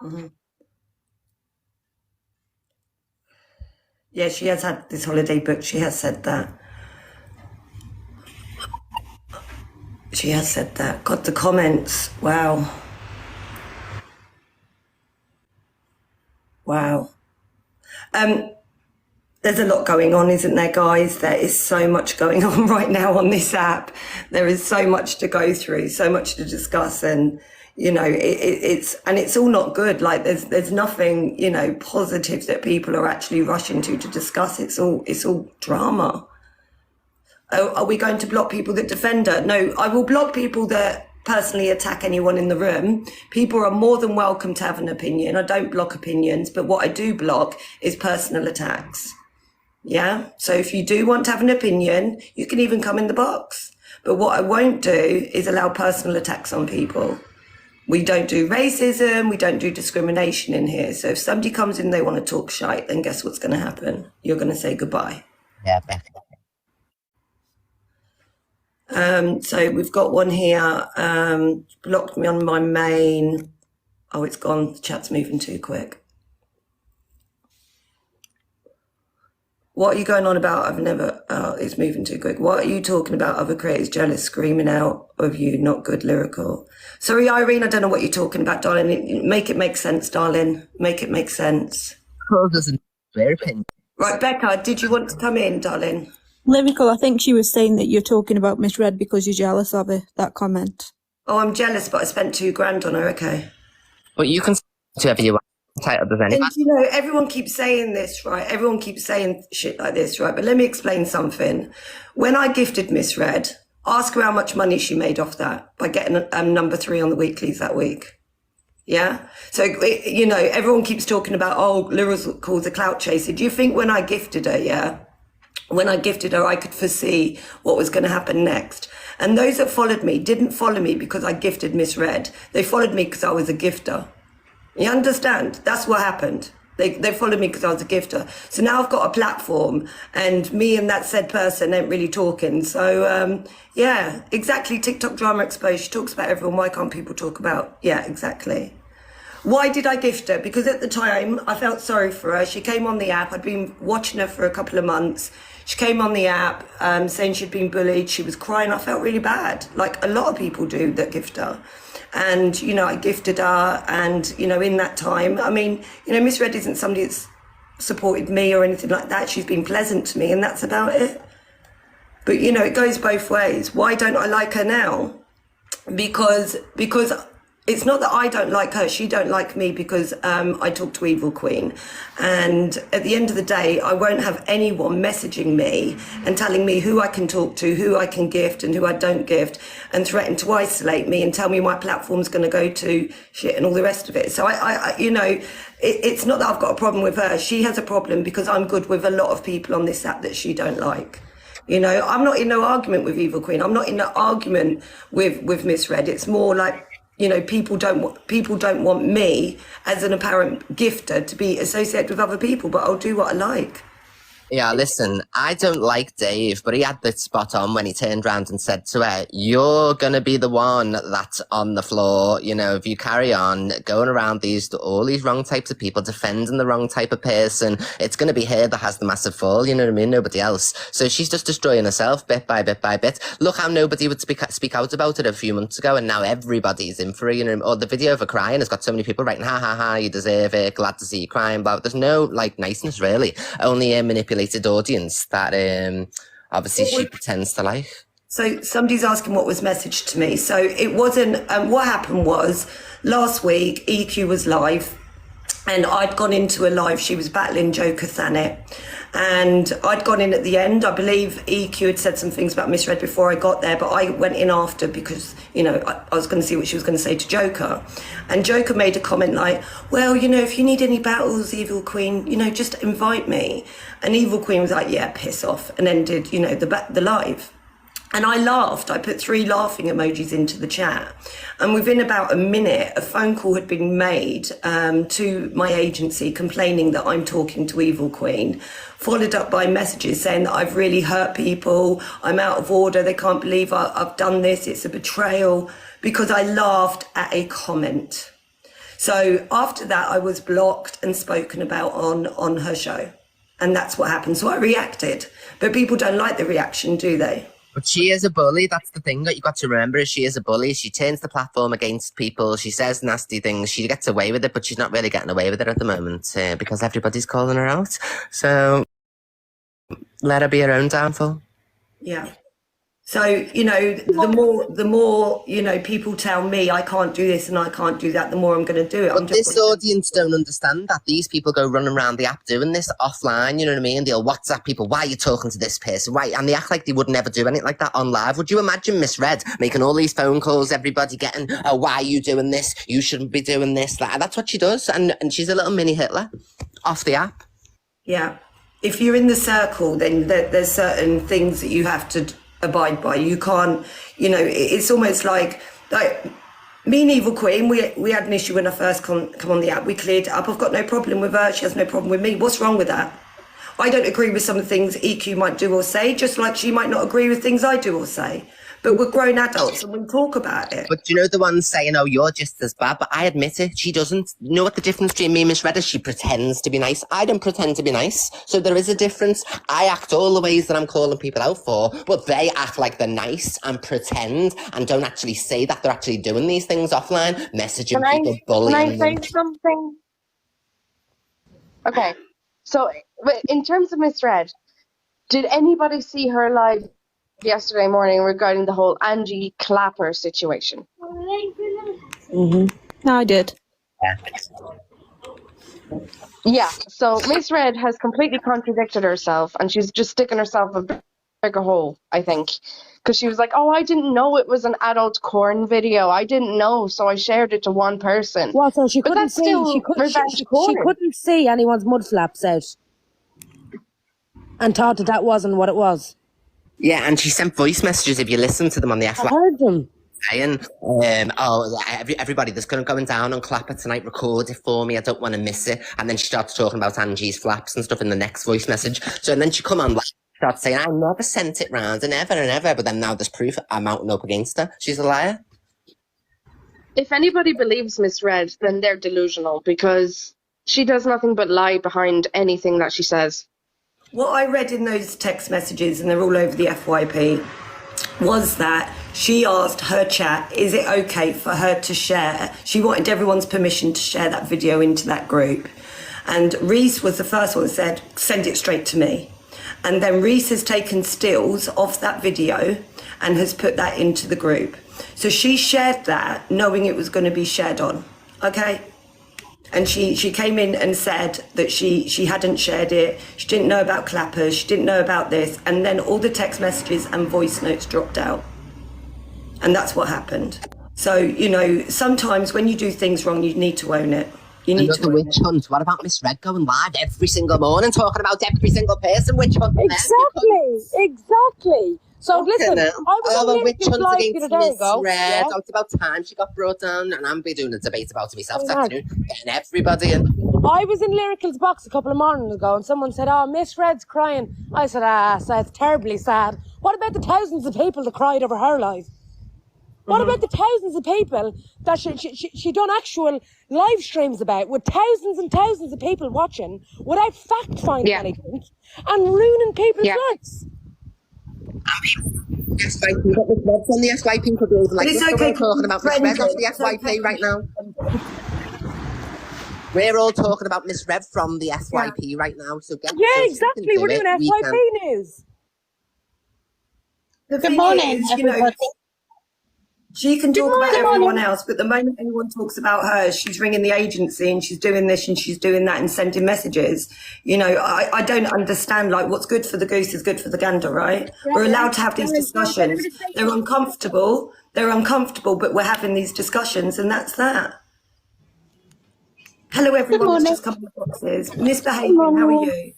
Mhm. Yeah, she has had this holiday booked. She has said that. She has said that. God, the comments. Wow. Wow. Um, there's a lot going on, isn't there, guys? There is so much going on right now on this app. There is so much to go through, so much to discuss, and it's all not good. Like there's nothing positive that people are actually rushing to discuss. It's all drama. Oh, are we going to block people that defend her? No, I will block people that personally attack anyone in the room. People are more than welcome to have an opinion. I don't block opinions, but what I do block is personal attacks. Yeah. So if you do want to have an opinion, you can even come in the box. But what I won't do is allow personal attacks on people. We don't do racism. We don't do discrimination in here. So if somebody comes in, they want to talk shite, then guess what's going to happen? You're going to say goodbye. Yeah, definitely. So we've got one here. Blocked me on my main. Oh, it's gone. The chat's moving too quick. What are you going on about? I've never, it's moving too quick. What are you talking about? Other creators jealous, screaming out of you, not good lyrical. Sorry, Irene, I don't know what you're talking about, darling. Make it make sense, darling. Make it make sense. Doesn't their opinion. Right, Becca, did you want to come in, darling? Lyrical, I think she was saying that you're talking about Miss Red because you're jealous of her, that comment. Oh, I'm jealous, but I spent $2,000 on her, okay. But you can say whatever you want. Entitled as anyone. And everyone keeps saying this, right? Everyone keeps saying shit like this, right? But let me explain something. When I gifted Miss Red, ask her how much money she made off that by getting number 3 on the weeklies that week. Yeah. So, everyone keeps talking about, Lyrical's a clout chaser. Do you think when I gifted her, when I gifted her, I could foresee what was going to happen next? And those that followed me didn't follow me because I gifted Miss Red. They followed me because I was a gifter. You understand? That's what happened. They followed me because I was a gifter. So now I've got a platform, and me and that said person ain't really talking. So, yeah, exactly. TikTok drama exposed. She talks about everyone. Why can't people talk about? Yeah, exactly. Why did I gift her? Because at the time, I felt sorry for her. She came on the app. I'd been watching her for a couple of months. She came on the app saying she'd been bullied. She was crying. I felt really bad, like a lot of people do that gift her. And, I gifted her. And, in that time, I mean, Miss Red isn't somebody that's supported me or anything like that. She's been pleasant to me, and that's about it. But, it goes both ways. Why don't I like her now? Because it's not that I don't like her, she don't like me because I talk to Evil Queen. And at the end of the day, I won't have anyone messaging me and telling me who I can talk to, who I can gift and who I don't gift, and threaten to isolate me and tell me my platform's going to go to shit and all the rest of it. So it's not that I've got a problem with her. She has a problem because I'm good with a lot of people on this app that she don't like. I'm not in no argument with Evil Queen. I'm not in no argument with Miss Red. It's more like, people don't want me as an apparent gifter to be associated with other people, but I'll do what I like. Yeah, listen, I don't like Dave, but he had the spot on when he turned around and said to her, you're going to be the one that's on the floor. If you carry on going around all these wrong types of people, defending the wrong type of person, it's going to be her that has the massive fall, you know what I mean? Nobody else. So she's just destroying herself bit by bit by bit. Look how nobody would speak out about it a few months ago, and now everybody's in for it, Or the video of her crying has got so many people writing, ha ha ha, you deserve it, glad to see you crying, but there's no, niceness really. Only manipulated audience that obviously she pretends to like. So somebody's asking what was messaged to me. So it wasn't, what happened was last week EQ was live, and I'd gone into a live. She was battling Joker Thanet, and I'd gone in at the end. I believe EQ had said some things about Miss Red before I got there, but I went in after because, I was going to see what she was going to say to Joker. And Joker made a comment like, well, if you need any battles, Evil Queen, just invite me. And Evil Queen was like, yeah, piss off, and ended, the live. And I laughed. I put 3 laughing emojis into the chat. And within about a minute, a phone call had been made to my agency complaining that I'm talking to Evil Queen, followed up by messages saying that I've really hurt people, I'm out of order, they can't believe I've done this, it's a betrayal, because I laughed at a comment. So after that, I was blocked and spoken about on her show. And that's what happened. So I reacted. But people don't like the reaction, do they? But she is a bully. That's the thing that you got to remember. Is she is a bully. She turns the platform against people. She says nasty things. She gets away with it, but she's not really getting away with it at the moment because everybody's calling her out. So let her be her own downfall. Yeah. So, you know, the more, you know, people tell me I can't do this and I can't do that, the more I'm going to do it. But this audience don't understand that. These people go running around the app doing this offline, you know what I mean? They'll WhatsApp people, why are you talking to this person? Why? And they act like they would never do anything like that on live. Would you imagine Miss Red making all these phone calls, everybody getting, oh, why are you doing this? You shouldn't be doing this. That's what she does. And she's a little mini Hitler off the app. Yeah. If you're in the circle, then there's certain things that you have to abide by. You can't, you know, it's almost like me and Evil Queen, we had an issue when I first come on the app. We cleared it up. I've got no problem with her. She has no problem with me. What's wrong with that? I don't agree with some of the things EQ might do or say, just like she might not agree with things I do or say. But we're grown adults and we talk about it. But you know the ones saying, oh, you're just as bad, but I admit it, she doesn't. You know what the difference between me and Miss Red is? She pretends to be nice. I don't pretend to be nice. So there is a difference. I act all the ways that I'm calling people out for, but they act like they're nice and pretend and don't actually say that they're actually doing these things offline, messaging people, bullying Can I say something? Okay. So in terms of Miss Red, did anybody see her live yesterday morning regarding the whole Angie Clapper situation? No, I did. Yeah, so Miss Red has completely contradicted herself and she's just sticking herself a bigger hole, I think. Because she was like, oh, I didn't know it was an adult corn video. I didn't know, so I shared it to one person. Well, so she But couldn't that's see. still She revenge porn. couldn't see anyone's mud flaps out, and thought that wasn't what it was. Yeah, and she sent voice messages if you listen to them on the I F. heard them. Saying, everybody that's going down on Clapper tonight, record it for me. I don't want to miss it. And then she starts talking about Angie's flaps and stuff in the next voice message. So, and then she come on, like, starts saying, I never sent it round and ever. But then now there's proof. I'm mounting up against her. She's a liar. If anybody believes Miss Red, then they're delusional because she does nothing but lie behind anything that she says. What I read in those text messages, and they're all over the FYP, was that she asked her chat, is it okay for her to share? She wanted everyone's permission to share that video into that group. And Reese was the first one that said, send it straight to me. And then Reese has taken stills of that video and has put that into the group. So she shared that knowing it was going to be shared on, okay? And she came in and said that she hadn't shared it. She didn't know about clappers. She didn't know about this. And then all the text messages and voice notes dropped out. And that's what happened. So, you know, sometimes when you do things wrong, you need to own it. You need Another witch hunt. What about Miss Red going live every single morning talking about every single person witch hunting? Exactly. So listen, I was on witch LinkedIn hunt Live against the other day Miss ago. Red. Yeah. Oh, it's about time she got brought down, and I'm be doing a debate about it myself this afternoon, getting everybody in. I was in Lyrical's box a couple of mornings ago and someone said, oh, Miss Red's crying. I said, so it's terribly sad. What about the thousands of people that cried over her live? What about the thousands of people that she done actual live streams about with thousands and thousands of people watching without fact-finding anything and ruining people's lives? On the SYP could be like, it's okay talking about Miss Red off the FYP right now. We're all talking about Miss Red from the FYP right now. So get exactly. We're doing FYP news. Good morning, everybody. She can talk about everyone else, but the moment anyone talks about her, she's ringing the agency and she's doing this and she's doing that and sending messages. You know, I don't understand, like, what's good for the goose is good for the gander, right? We're allowed to have these discussions. They're uncomfortable, but we're having these discussions and that's that. Hello, everyone. Just come to the boxes. Misbehaving, how are you?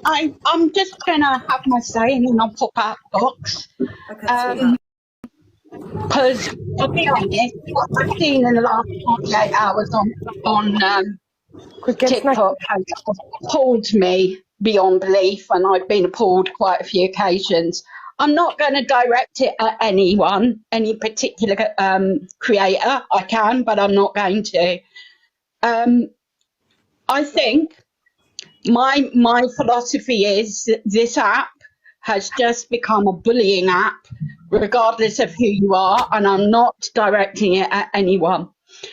I'm just going to have my say and then I'll pop out the box. Okay, because I'll be honest, what I've seen in the last 48 hours on TikTok has appalled me beyond belief, and I've been appalled quite a few occasions. I'm not going to direct it at anyone, any particular creator. I can, but I'm not going to. I think my philosophy is that this app has just become a bullying app, regardless of who you are, and I'm not directing it at anyone.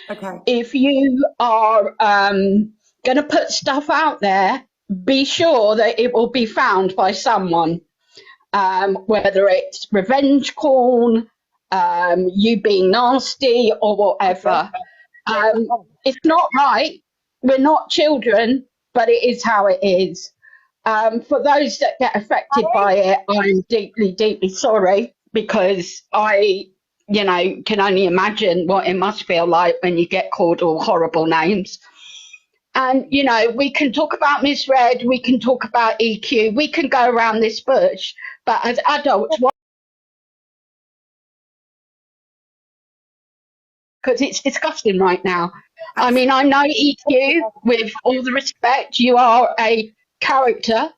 Okay. If you are going to put stuff out there, be sure that it will be found by someone, whether it's revenge porn, you being nasty, or whatever. It's not right. We're not children, but it is how it is. For those that get affected by it, I'm deeply, deeply sorry, because I, can only imagine what it must feel like when you get called all horrible names. And, we can talk about misread, we can talk about EQ, we can go around this bush, but as adults, because it's disgusting right now. I mean, I know EQ, with all the respect, you are a character,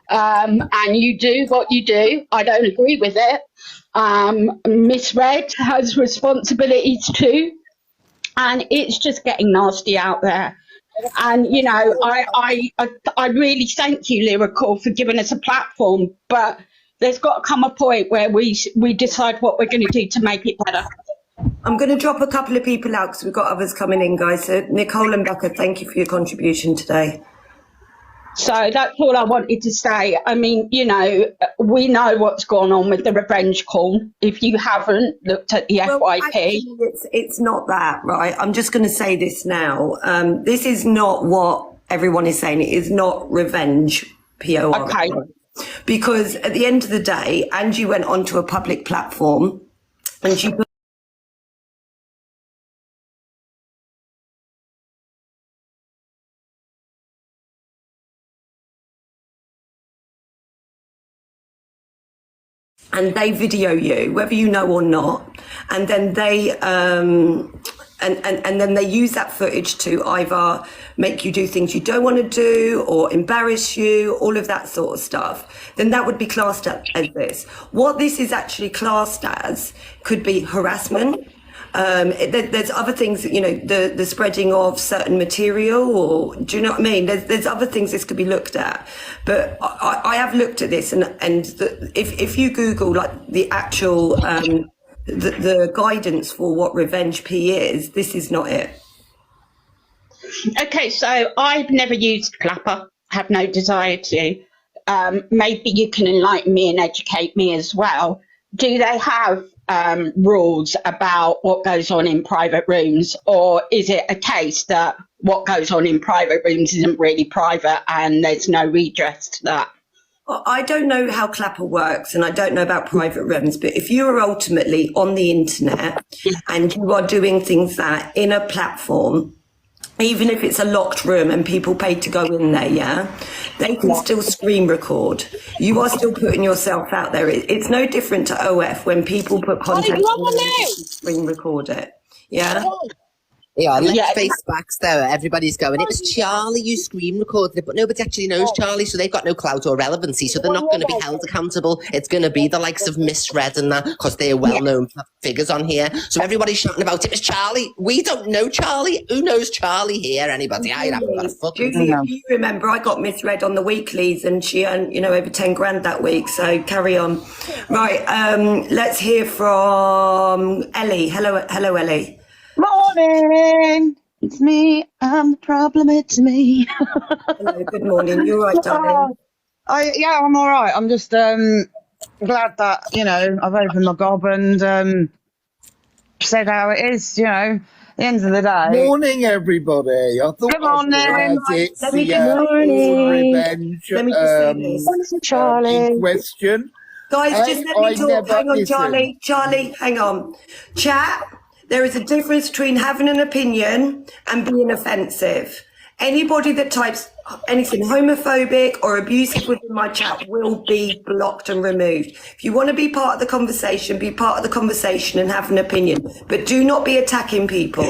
and you do what you do. I don't agree with it. Misread has responsibilities too, and it's just getting nasty out there. And I really thank you, Lyrical, for giving us a platform, but there's got to come a point where we decide what we're going to do to make it better. I'm going to drop a couple of people out because we've got others coming in, guys. So Nicole and Becca, thank you for your contribution today. So that's all I wanted to say. I mean, we know what's gone on with the revenge call. If you haven't looked at the FYP. Actually, it's not that, right? I'm just going to say this now. This is not what everyone is saying. It is not revenge, POR. Okay. Because at the end of the day, Angie went onto a public platform and she put and they video you, whether you know or not, and then they and then they use that footage to either make you do things you don't want to do or embarrass you, all of that sort of stuff, then that would be classed as this. What this is actually classed as could be harassment. There's other things, the spreading of certain material, or do you know what I mean? There's other things this could be looked at, but I have looked at this, and if you Google like the actual the guidance for what revenge P is, this is not it. Okay, so I've never used Clapper, have no desire to. Maybe you can enlighten me and educate me as well. Do they have rules about what goes on in private rooms, or is it a case that what goes on in private rooms isn't really private and there's no redress to that? I don't know how Clapper works, and I don't know about private rooms, but if you are ultimately on the internet and you are doing things that in a platform, even if it's a locked room and people pay to go in there, they can still screen record. You are still putting yourself out there. It's no different to OF when people put content on screen record it. Yeah. Yeah, let's face facts though. Everybody's going, it was Charlie who screen recorded it, but nobody actually knows Charlie, so they've got no clout or relevancy, so they're not going to be held accountable. It's going to be the likes of Misread and that, because they're well-known figures on here. So everybody's shouting about it was Charlie. We don't know Charlie. Who knows Charlie here? Anybody? I haven't got a fucking Julie, if you remember, I got Misread on the weeklies, and she earned, over 10 grand that week. So carry on. Right. Let's hear from Ellie. Hello, Ellie. Morning, it's me. I'm the problem. It's me. Hello, good morning. You all right, darling? I'm all right. I'm just glad that I've opened my gob and said how it is. At the end of the day. Morning, everybody. I thought Good morning. it's Let me the just revenge Let me just say this. Charlie. question. Guys, just let me talk. Hang on, Charlie. Charlie, hang on. Chat. There is a difference between having an opinion and being offensive. Anybody that types anything homophobic or abusive within my chat will be blocked and removed. If you want to be part of the conversation, be part of the conversation and have an opinion. But do not be attacking people,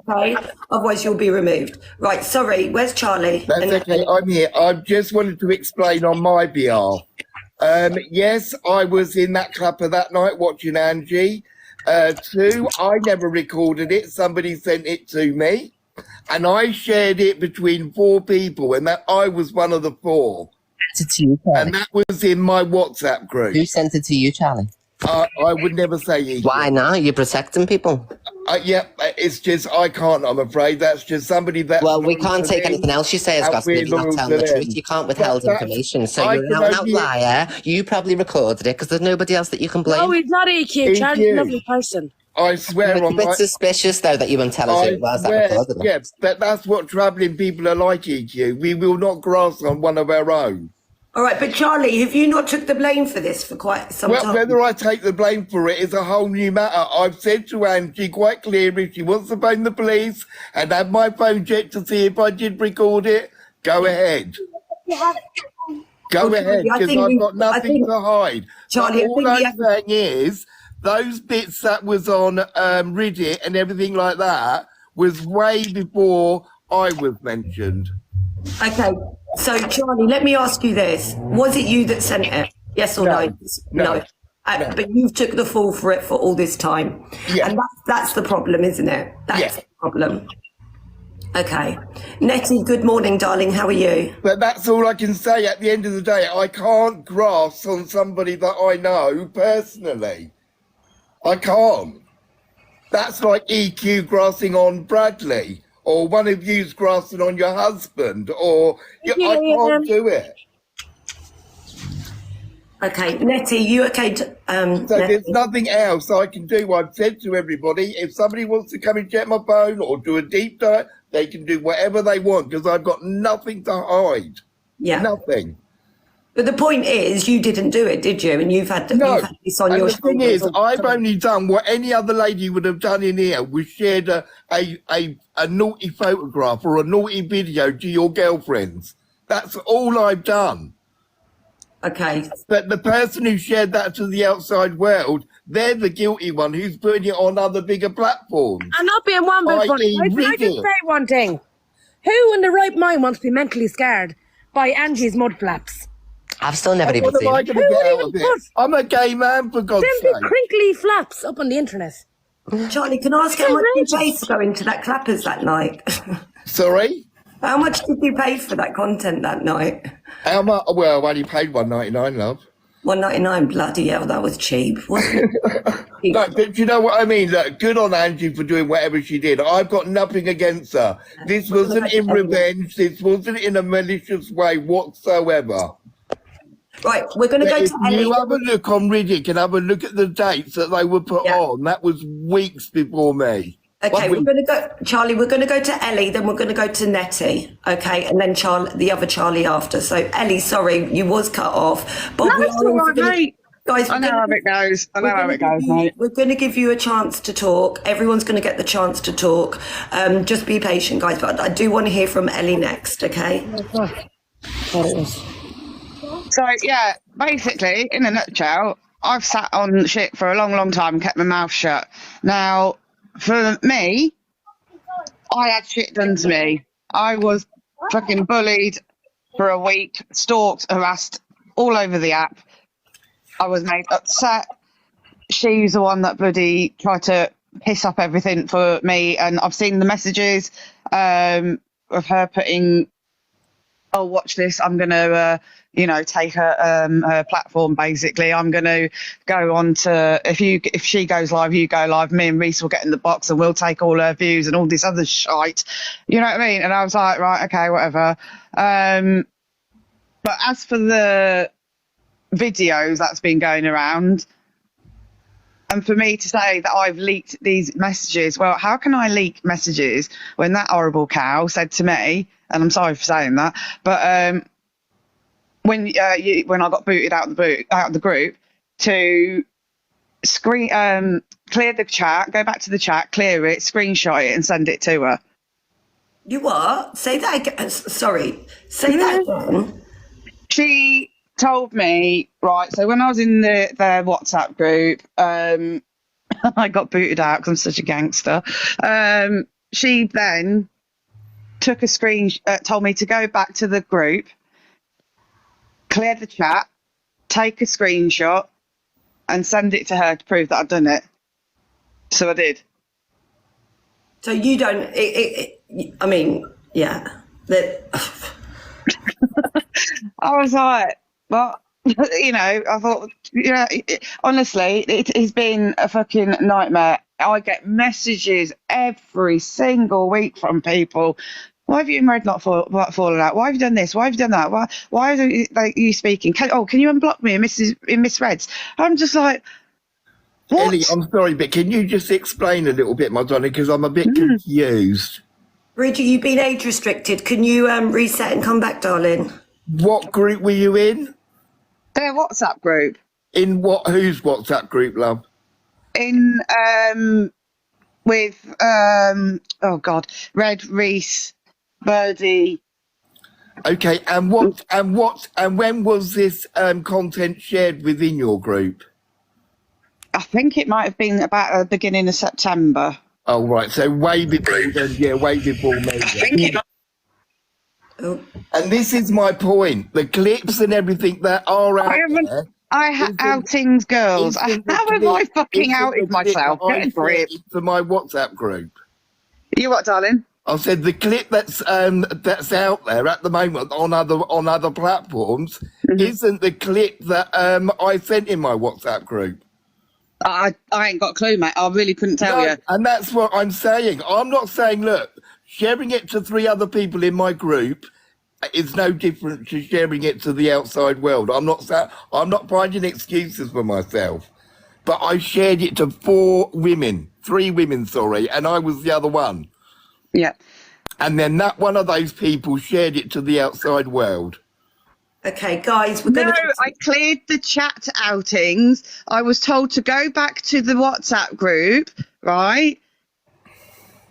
okay? Otherwise you'll be removed. Right, sorry, where's Charlie? That's okay, I'm here. I just wanted to explain on my behalf. Yes, I was in that club that night watching Angie. 2, I never recorded it. Somebody sent it to me. and I shared it between 4 people, and that I was one of the 4. Sent it to you, Charlie. And that was in my WhatsApp group. Who sent it to you, Charlie? I would never say EQ. Why not? You're protecting people. Yeah, it's just, I can't, I'm afraid. That's just somebody that... Well, we can't take anything else you say as gospel if you're not telling the truth. You can't withhold information. So you're an out liar. You probably recorded it because there's nobody else that you can blame. No, he's not EQ. Charlie's a lovely person. I swear it's on a bit suspicious, though, that you won't tell us who it was that recorded it. Yeah, but that's what travelling people are like, EQ. We will not grasp on one of our own. All right, but Charlie, have you not took the blame for this for quite some time? Well, whether I take the blame for it is a whole new matter. I've said to Angie quite clearly, if she wants to phone the police and have my phone checked to see if I did record it, go ahead. Go ahead, because I've got nothing to hide. Charlie, all I'm saying is, those bits that was on Reddit and everything like that was way before I was mentioned. Okay, so Charlie, let me ask you this. Was it you that sent it? Yes or no? No. But you've took the fall for it for all this time. Yeah. And that's the problem, isn't it? That's the problem. Okay. Nettie, good morning, darling. How are you? But that's all I can say. At the end of the day, I can't grasp on somebody that I know personally. I can't. That's like EQ grasping on Bradley, or one of you's grasping on your husband, or I can't do it. Okay, Nettie, you okay to, so there's nothing else I can do. I've said to everybody, if somebody wants to come and check my phone or do a deep dive, they can do whatever they want, because I've got nothing to hide. Yeah. Nothing. But the point is, you didn't do it, did you? And you've had this on your shoulders. The thing is, I've only done what any other lady would have done in here, was shared a naughty photograph or a naughty video to your girlfriends. That's all I've done. Okay. But the person who shared that to the outside world, they're the guilty one who's putting it on other bigger platforms. I'm not being one bit funny. Can I just say one thing? Who in the right mind wants to be mentally scared by Angie's mud flaps? I've still never even seen it. I'm a gay man, for God's sake. Them crinkly flaps up on the internet. Charlie, can I ask how much you paid to go into that Clappers that night? Sorry? How much did you pay for that content that night? How much? Well, I only paid $1.99, love. $1.99, bloody hell, that was cheap, wasn't it? No, but you know what I mean? Look, good on Angie for doing whatever she did. I've got nothing against her. This wasn't in revenge. This wasn't in a malicious way whatsoever. Right, we're going to go to Ellie. You have a look on Reddit and have a look at the dates that they were put on. That was weeks before me. Okay, we're going to go, Charlie, we're going to go to Ellie, then we're going to go to Nettie, okay, and then the other Charlie after. So, Ellie, sorry, you was cut off. But no, it's all right, mate. Guys, I know how it goes. I know how it goes, mate. We're going to give you a chance to talk. Everyone's going to get the chance to talk. Just be patient, guys. But I do want to hear from Ellie next, okay? So, yeah, basically, in a nutshell, I've sat on shit for a long, long time and kept my mouth shut. Now, for me, I had shit done to me. I was fucking bullied for a week, stalked, harassed all over the app. I was made upset. She's the one that bloody tried to piss up everything for me. And I've seen the messages of her putting, oh, watch this, I'm going to, take her platform, basically. I'm going to go on to, if she goes live, you go live, me and Reese will get in the box and we'll take all her views and all this other shite. You know what I mean? And I was like, right, okay, whatever. But as for the videos that's been going around, and for me to say that I've leaked these messages, well, how can I leak messages when that horrible cow said to me, and I'm sorry for saying that, but when I got booted out of the group, to clear the chat, go back to the chat, clear it, screenshot it, and send it to her. You what? Say that again. Sorry. Say that again. She told me, right, so when I was in their WhatsApp group, I got booted out because I'm such a gangster. She then took a told me to go back to the group, clear the chat, take a screenshot, and send it to her to prove that I'd done it. So I did. So you don't, I mean, yeah. That I was like, well, you know, I thought, you know, honestly, it has been a fucking nightmare. I get messages every single week from people. Why have you and Red not fallen out? Why have you done this? Why have you done that? Why are you, like, you speaking? Can you unblock me in Miss Red's? I'm just like, what? Ellie, I'm sorry, but can you just explain a little bit, my darling, because I'm a bit confused. Bridget, you've been age restricted. Can you reset and come back, darling? What group were you in? Their WhatsApp group. In what? Whose WhatsApp group, love? In with oh God, Red, Reese, Birdie. Okay, and when was this content shared within your group? I think it might have been about the beginning of September. Oh, right. So way before then, yeah, way before me. I think it. Oh, And this is my point. The clips and everything that are out there. I have outings, girls. How have I fucking outed myself? Get a grip. For my WhatsApp group. You what, darling? I said the clip that's out there at the moment on other platforms isn't the clip that I sent in my WhatsApp group. I ain't got a clue, mate. I really couldn't tell you. And that's what I'm saying. I'm not saying, look, sharing it to 3 other people in my group is no different to sharing it to the outside world. I'm not finding excuses for myself. But I shared it to 3 women, and I was the other one. Yeah. And then that one of those people shared it to the outside world. okay, guys, we're going to... No, I cleared the chat outings. I was told to go back to the WhatsApp group, right?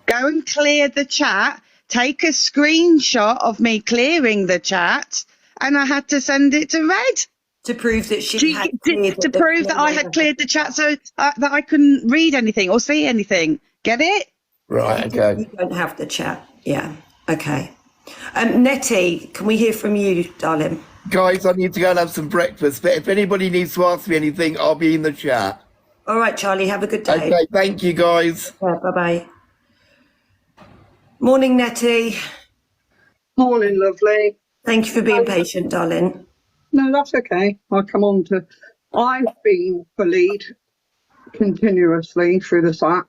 Go and clear the chat, take a screenshot of me clearing the chat, and I had to send it to Red. To prove that she had cleared to prove that I had cleared the chat so that I couldn't read anything or see anything. Get it? Right, okay. You don't have the chat. Yeah, okay. Nettie, can we hear from you, darling? Guys, I need to go and have some breakfast, but if anybody needs to ask me anything, I'll be in the chat. All right, Charlie, have a good day. Okay, thank you, guys. Yeah, bye-bye. Morning, Nettie. Morning, lovely. Thank you for being patient, darling. No, that's okay. I've been bullied continuously through this app.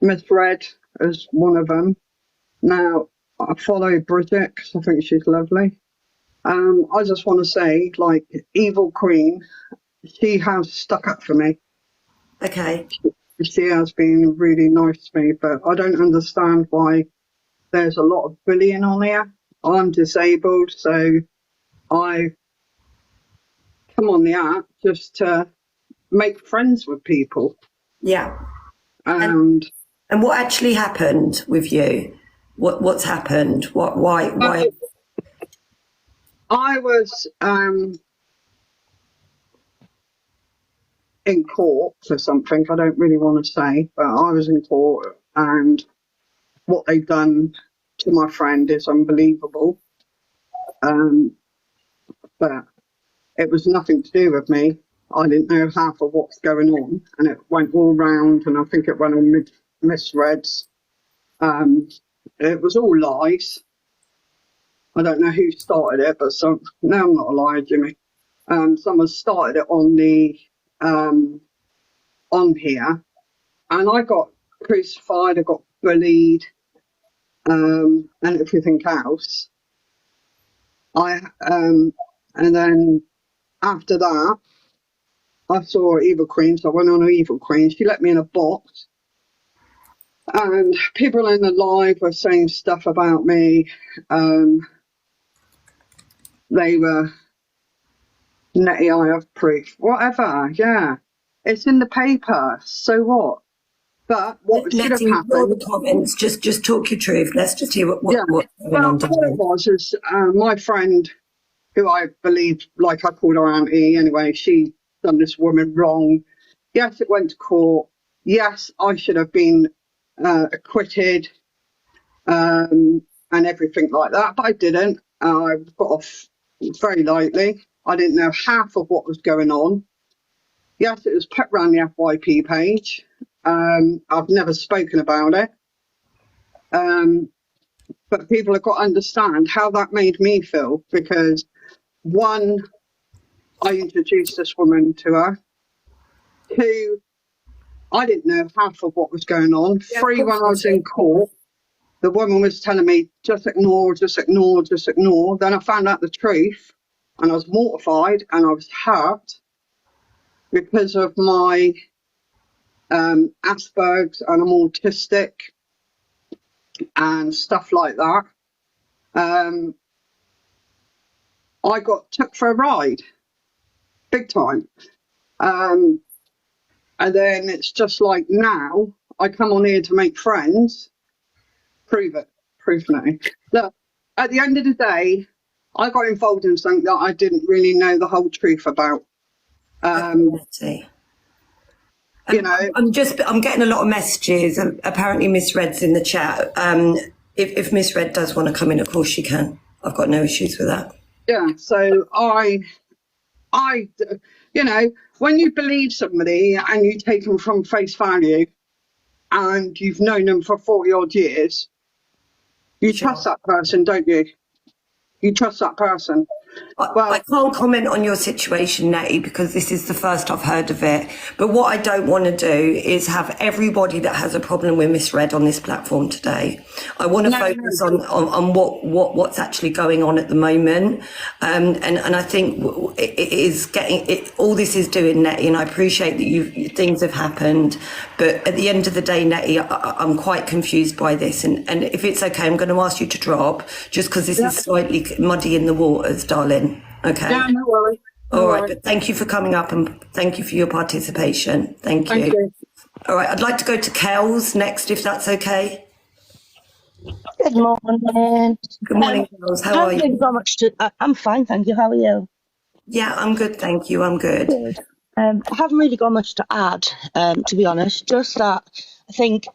Miss Red is one of them. Now, I follow Bridget because I think she's lovely. I just want to say, like, Evil Queen, she has stuck up for me. Okay. She has been really nice to me, but I don't understand why there's a lot of bullying on here. I'm disabled, so I come on the app just to make friends with people. Yeah. And what actually happened with you? What's happened? Why? I was in court for something I don't really want to say, but I was in court, and what they've done to my friend is unbelievable. But it was nothing to do with me. I didn't know half of what's going on, and it went all round, and I think it went on Miss Red's. It was all lies. I don't know who started it, but no, I'm not a liar, Jimmy. Someone started it on the on here, and I got crucified. I got bullied, and everything else. And then after that, I saw Evil Queen, so I went on Evil Queen. She let me in a box, and people in the live were saying stuff about me. They were, Nettie, I have proof. Whatever, yeah. It's in the paper, so what? But what should have Ignore happened... the comments, just talk your truth. Let's just hear what's going on. What it was is my friend, who I believe, like I called her auntie anyway, she done this woman wrong. Yes, it went to court. Yes, I should have been acquitted and everything like that, but I didn't. I got off very lightly. I didn't know half of what was going on. Yes, it was put around the FYP page. I've never spoken about it. But people have got to understand how that made me feel, because one, I introduced this woman to her. Two, I didn't know half of what was going on. Yeah, of Three, when course I you was do. in court, the woman was telling me, just ignore, just ignore, just ignore. Then I found out the truth, and I was mortified and I was hurt because of my Asperger's, and I'm autistic and stuff like that. I got took for a ride, big time. And then it's just like, now I come on here to make friends. Prove it. Prove me. Look, at the end of the day, I got involved in something that I didn't really know the whole truth about. Definitely. You know, I'm getting a lot of messages. Apparently Miss Red's in the chat. If Miss Red does want to come in, of course she can. I've got no issues with that. yeah. So I, you know, when you believe somebody and you take them from face value and you've known them for 40 odd years, you trust that person, don't you? You trust that person. I can't comment on your situation, Natty, because this is the first I've heard of it. But what I don't want to do is have everybody that has a problem with Miss Red on this platform today. I want to focus on what's actually going on at the moment. And I think it is getting it. All this is doing, Nettie, and I appreciate that things have happened. But at the end of the day, Nettie, I'm quite confused by this. And if it's okay, I'm going to ask you to drop, just because this is slightly muddy in the waters, darling. Okay. Yeah, no worries. All right, but thank you for coming up and thank you for your participation. Thank you. Thank you. All right, I'd like to go to Kels next, if that's okay. Good morning. Good morning, Kels. How are you? I'm fine, thank you. How are you? Yeah, I'm good, thank you. I'm good. Good. I haven't really got much to add, to be honest. Just that I think,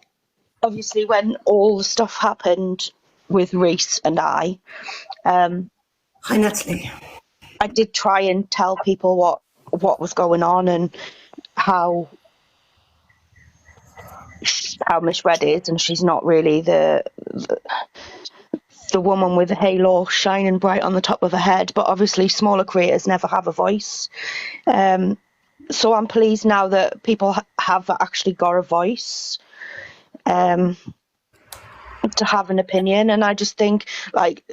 obviously, when all the stuff happened with Reese and I, hi, Natalie. I did try and tell people what was going on and how Miss Red is, and she's not really the woman with the halo shining bright on the top of her head. But obviously, smaller creators never have a voice. So I'm pleased now that people have actually got a voice to have an opinion, and I just think like.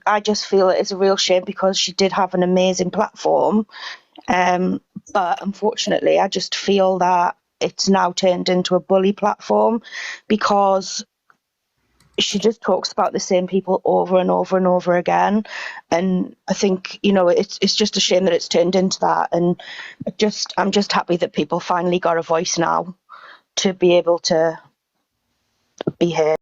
I just feel it's a real shame because she did have an amazing platform, but unfortunately I just feel that it's now turned into a bully platform because she just talks about the same people over and over and over again, and I think, you know, it's just a shame that it's turned into that. And I'm just happy that people finally got a voice now to be able to be heard.